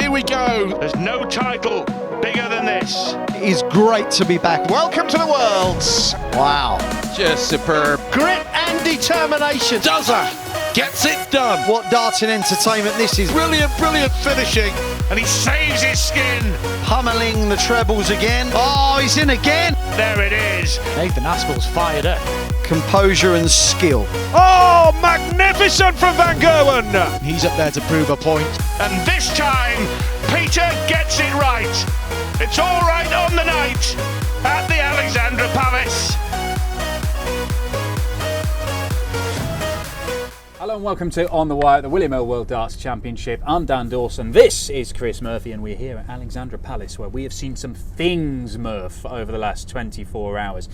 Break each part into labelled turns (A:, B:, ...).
A: Here we go.
B: There's no title bigger than this.
C: It is great to be back.
A: Welcome to the Worlds.
C: Wow.
A: Just superb.
C: Grit and determination.
A: Does her. Gets it done.
C: What darting entertainment this is.
A: Brilliant finishing.
B: And he saves his skin.
C: Pummeling the trebles again. Oh, he's in again.
B: There it is.
D: Nathan Aspel's fired up.
C: Composure and skill.
B: Oh, magnificent from Van Gerwen.
D: He's up there to prove a point.
B: And this time, Peter gets it right. It's all right on the night at the Alexandra Palace.
D: Hello and welcome to On The Wire at the William Earl World Darts Championship. I'm Dan Dawson, this is Chris Murphy, and we're here at Alexandra Palace where we have seen some things, Murph, over the last 24 hours.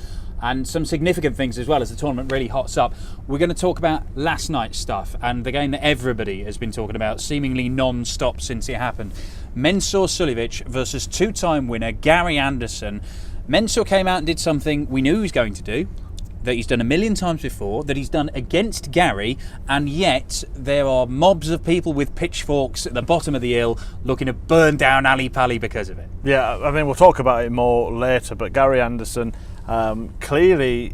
D: And some significant things as well as the tournament really hots up. We're going to talk about last night's stuff and the game that everybody has been talking about seemingly non-stop since it happened. Mensur Suljovic versus two-time winner Gary Anderson. Mensur came out and did something we knew he was going to do, that he's done a million times before, that he's done against Gary, and yet there are mobs of people with pitchforks at the bottom of the hill looking to burn down Ali Pali because of it.
E: Yeah, I mean, we'll talk about it more later, but Gary Anderson clearly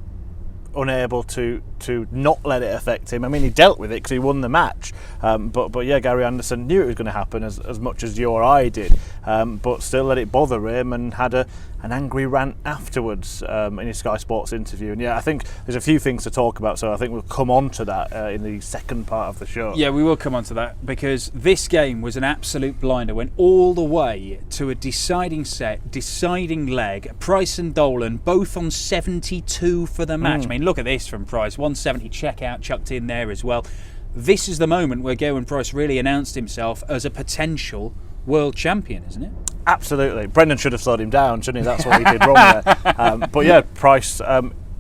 E: unable to not let it affect him. I mean, he dealt with it because he won the match, but yeah, Gary Anderson knew it was going to happen as much as you or I did, but still let it bother him and had an angry rant afterwards in his Sky Sports interview. And yeah, I think there's a few things to talk about, so I think we'll come on to that in the second part of the show.
D: Yeah, we will come on to that, because this game was an absolute blinder. Went all the way to a deciding set, deciding leg. Price and Dolan both on 72 for the match. I mean, look at this from Price, 170 checkout chucked in there as well. This is the moment where Gerwyn Price really announced himself as a potential world champion, isn't it?
E: Absolutely. Brendan should have slowed him down, shouldn't he? That's what he did wrong there. But yeah, Price,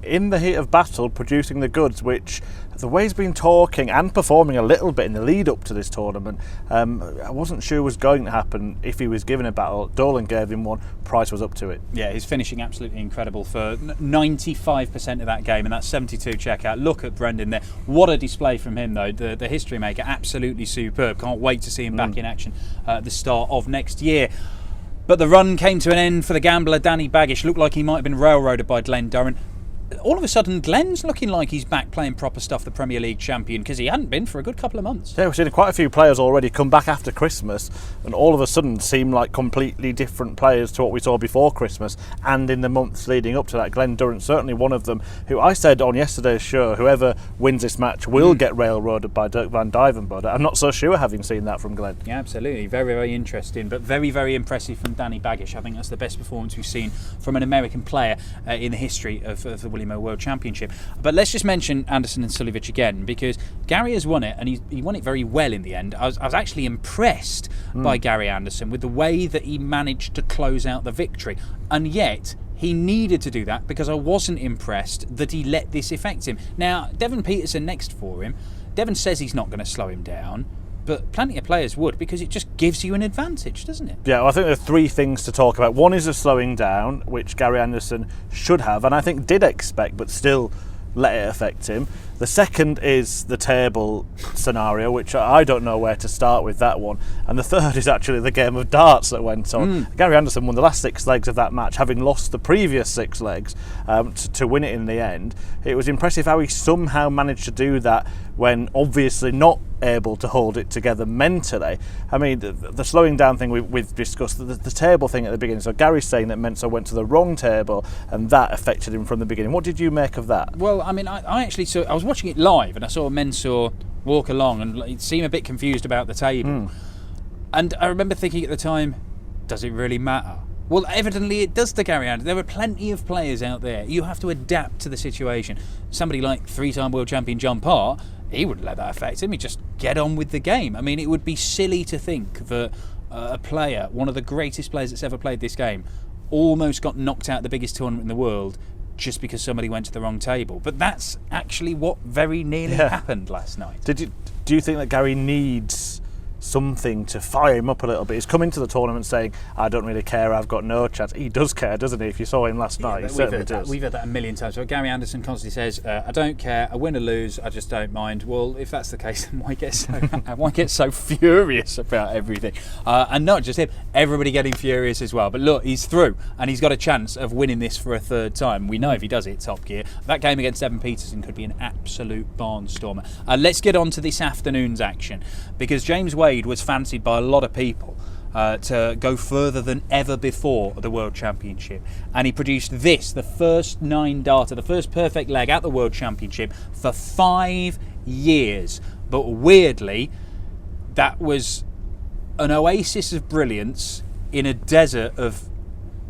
E: in the heat of battle, producing the goods, which the way he's been talking and performing a little bit in the lead up to this tournament, I wasn't sure was going to happen if he was given a battle. Dolan gave him one, Price was up to it.
D: Yeah, his finishing absolutely incredible for 95% of that game, and that's 72 checkout. Look at Brendan there. What a display from him, though. The history maker, absolutely superb. Can't wait to see him back in action at the start of next year. But the run came to an end for the gambler Danny Baggish. Looked like he might have been railroaded by Glenn Durrant. All of a sudden, Glenn's looking like he's back playing proper stuff, the Premier League champion, because he hadn't been for a good couple of months.
E: Yeah, we've seen quite a few players already come back after Christmas and all of a sudden seem like completely different players to what we saw before Christmas and in the months leading up to that. Glenn Durrant, certainly one of them, who I said on yesterday's show, whoever wins this match will get railroaded by Dirk van Dijvenbode. I'm not so sure having seen that from Glenn.
D: Yeah, absolutely. Very, very interesting, but very, very impressive from Danny Baggish. I think that's the best performance we've seen from an American player in the history of the William Earl World Championship. But let's just mention Anderson and Suljovic again, because Gary has won it, and he won it very well in the end. I was actually impressed by Gary Anderson with the way that he managed to close out the victory, and yet he needed to do that because I wasn't impressed that he let this affect him. Now, Devon Peterson next for him. Devon says he's not going to slow him down, but plenty of players would, because it just gives you an advantage, doesn't it?
E: Yeah, well, I think there are three things to talk about. One is the slowing down, which Gary Anderson should have, and I think did expect, but still let it affect him. The second is the table scenario, which I don't know where to start with that one. And the third is actually the game of darts that went on. Gary Anderson won the last 6 legs of that match, having lost the previous 6 legs to win it in the end. It was impressive how he somehow managed to do that when obviously not able to hold it together mentally. I mean, the slowing down thing we've discussed, the table thing at the beginning. So Gary's saying that Mensur went to the wrong table and that affected him from the beginning. What did you make of that?
D: Well, I mean, I actually saw, I was watching it live and I saw Mensur walk along and he seemed a bit confused about the table. And I remember thinking at the time, does it really matter? Well, evidently it does to Gary Anderson. There are plenty of players out there. You have to adapt to the situation. Somebody like 3-time world champion John Parr, he wouldn't let that affect him. He'd just get on with the game. I mean, it would be silly to think that a player, one of the greatest players that's ever played this game, almost got knocked out of the biggest tournament in the world just because somebody went to the wrong table. But that's actually what very nearly happened last night.
E: Do you think that Gary needs something to fire him up a little bit. He's come into the tournament saying, I don't really care, I've got no chance. He does care, doesn't he? If you saw him last night, he certainly does.
D: We've heard that a million times. So Gary Anderson constantly says, I don't care, I win or lose, I just don't mind. Well, if that's the case, then why get so furious about everything? And not just him, everybody getting furious as well. But look, he's through, and he's got a chance of winning this for a third time. We know if he does it top gear, that game against Evan Peterson could be an absolute barnstormer. Let's get on to this afternoon's action, because James Wade was fancied by a lot of people to go further than ever before at the World Championship, and he produced this, the first 9 data, the first perfect leg at the World Championship for 5 years. But weirdly, that was an oasis of brilliance in a desert of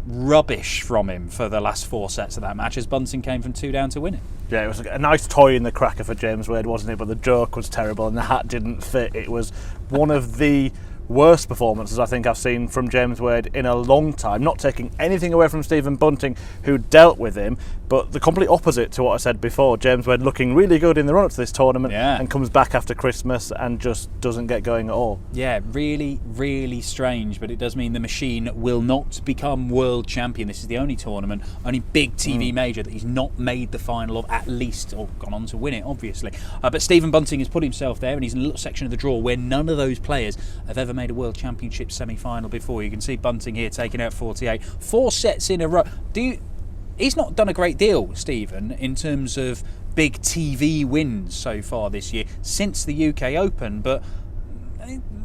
D: rubbish from him for the last 4 sets of that match, as Bunting came from 2 down to win it.
E: Yeah, it was a nice toy in the cracker for James Wade, wasn't it? But the joke was terrible and the hat didn't fit. It was one of the worst performances I think I've seen from James Wade in a long time. Not taking anything away from Stephen Bunting, who dealt with him, but the complete opposite to what I said before. James Wade looking really good in the run-up to this tournament, and comes back after Christmas and just doesn't get going at all. Yeah,
D: really, really strange, but it does mean the machine will not become world champion. This is the only tournament, only big TV major that he's not made the final of, at least, or gone on to win it, obviously. But Stephen Bunting has put himself there, and he's in a little section of the draw where none of those players have ever made a World Championship semi-final before. You can see Bunting here taking out 48, 4 sets in a row. He's not done a great deal, Stephen, in terms of big TV wins so far this year since the UK Open, but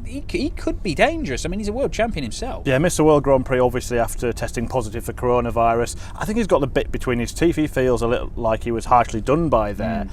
D: he could be dangerous. I mean, he's a world champion himself.
E: Yeah, Mr. World Grand Prix, obviously, after testing positive for coronavirus. I think he's got the bit between his teeth. He feels a little like he was harshly done by there.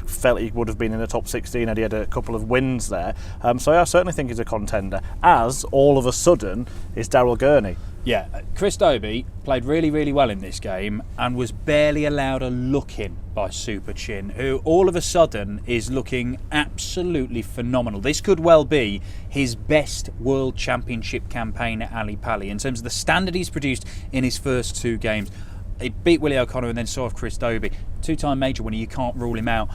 E: Felt he would have been in the top 16 had he had a couple of wins there. So I certainly think he's a contender, as all of a sudden is Daryl Gurney.
D: Yeah, Chris Dobie played really, really well in this game and was barely allowed a look in by Super Chin, who all of a sudden is looking absolutely phenomenal. This could well be his best World Championship campaign at Ali Pali in terms of the standard he's produced in his first 2 games. He beat Willie O'Connor and then saw off Chris Dobie. 2-time major winner, you can't rule him out.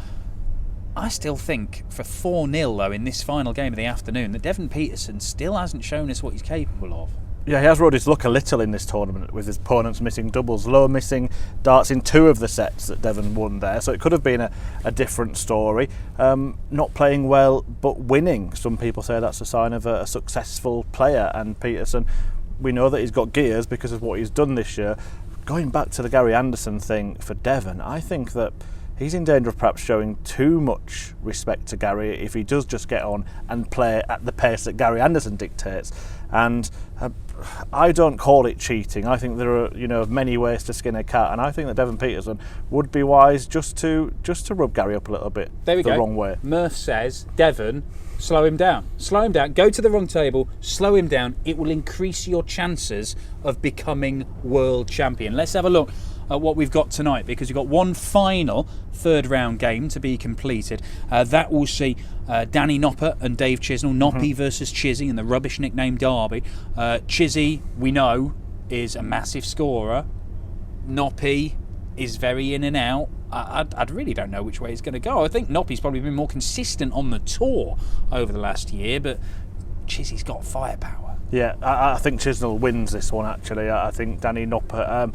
D: I still think for 4-0 though in this final game of the afternoon that Devon Peterson still hasn't shown us what he's capable of.
E: Yeah, he has rode his luck a little in this tournament with his opponents missing doubles. Lowe missing darts in 2 of the sets that Devon won there, so it could have been a different story. Not playing well, but winning. Some people say that's a sign of a successful player, and Peterson, we know that he's got gears because of what he's done this year. Going back to the Gary Anderson thing for Devon, I think that he's in danger of perhaps showing too much respect to Gary if he does just get on and play at the pace that Gary Anderson dictates. And I don't call it cheating. I think there are, many ways to skin a cat, and I think that Devon Peterson would be wise just to rub Gary up a little bit wrong way.
D: Murph says, Devon, slow him down. Slow him down. Go to the wrong table, slow him down. It will increase your chances of becoming world champion. Let's have a look at what we've got tonight, because we've got one final 3rd round game to be completed. That will see Danny Nopper and Dave Chisnell, Noppy versus Chizzy in the rubbish nickname derby. Chizzy, we know, is a massive scorer. Noppy is very in and out. I really don't know which way it's going to go. I think Noppy's probably been more consistent on the tour over the last year, but Chizzy's got firepower.
E: Yeah, I think Chisnell wins this one, actually. I think Danny Nopper,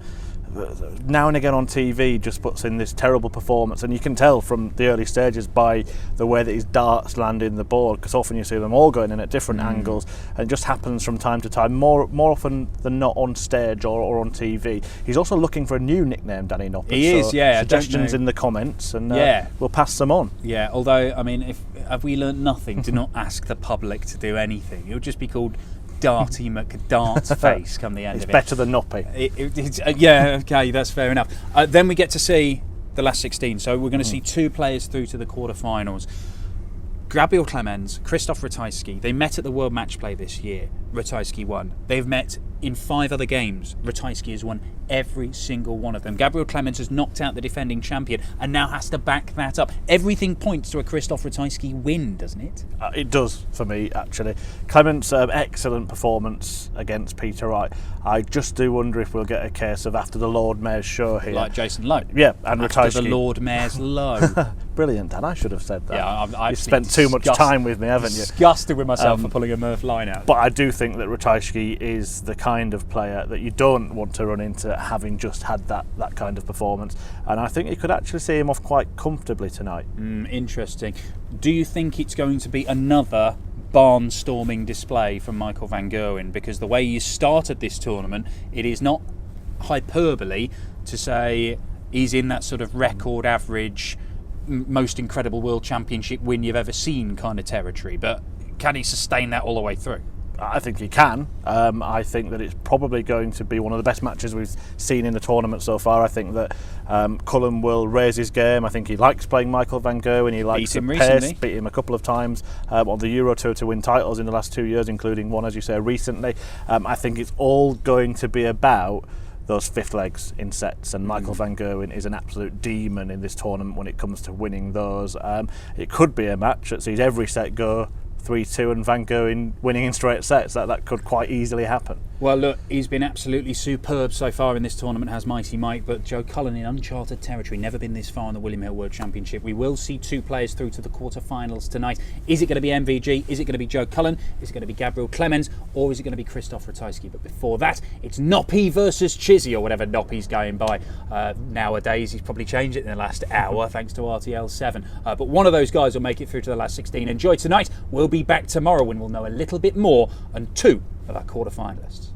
E: now and again on TV, just puts in this terrible performance, and you can tell from the early stages by the way that his darts land in the board, because often you see them all going in at different angles, and it just happens from time to time, more often than not on stage or on TV. He's also looking for a new nickname, Danny Nopper.
D: He is, yeah.
E: Suggestions in the comments, and we'll pass them on.
D: Yeah, although, I mean, have we learnt nothing? Do not ask the public to do anything. It would just be called Darty McDart's come the end
E: it's
D: of it.
E: It's better than Noppy.
D: Yeah, okay, that's fair enough. Then we get to see the last 16. So we're going to see 2 players through to the quarterfinals. Gabriel Clemens, Christoph Ratajski, they met at the World Match Play this year. Ratajski won. They've met in 5 other games. Ratajski has won every single one of them. Gabriel Clemens has knocked out the defending champion and now has to back that up. Everything points to a Christoph Ratajski win, doesn't it?
E: It does for me, actually. Clemens, excellent performance against Peter Wright. I just do wonder if we'll get a case of after the Lord Mayor's show here.
D: Like Jason Lowe.
E: Yeah, and
D: after
E: Ratajski.
D: the Lord Mayor's Lowe.
E: Brilliant, Dan. I should have said that.
D: Yeah,
E: You've spent too much time with me, haven't you?
D: Disgusted with myself for pulling a Murph line out.
E: But I do think that Ratajski is the kind of player that you don't want to run into having just had that kind of performance. And I think you could actually see him off quite comfortably tonight.
D: Interesting. Do you think it's going to be another barnstorming display from Michael van Gerwen? Because the way you started this tournament, it is not hyperbole to say he's in that sort of record average, most incredible World Championship win you've ever seen kind of territory. But can he sustain that all the way through?
E: I think he can. I think that it's probably going to be one of the best matches we've seen in the tournament so far. I think that Cullen will raise his game. I think he likes playing Michael van Gerwen. He likes the pace. Beat him a couple of times on the Euro Tour to win titles in the last 2 years, including one, as you say, recently. I think it's all going to be about those fifth legs in sets, and Michael van Gerwen is an absolute demon in this tournament when it comes to winning those. It could be a match that sees every set go 3-2 and Van Gerwen winning in straight sets. That could quite easily happen.
D: Well, look, he's been absolutely superb so far in this tournament, has Mighty Mike, but Joe Cullen in uncharted territory, never been this far in the William Hill World Championship. We will see 2 players through to the quarterfinals tonight. Is it going to be MVG? Is it going to be Joe Cullen? Is it going to be Gabriel Clemens? Or is it going to be Christoph Ratajski? But before that, it's Noppy versus Chizzy, or whatever Noppy's going by nowadays. He's probably changed it in the last hour, thanks to RTL 7. But one of those guys will make it through to the last 16. Enjoy tonight. We'll be back tomorrow when we'll know a little bit more and 2 of our quarterfinalists.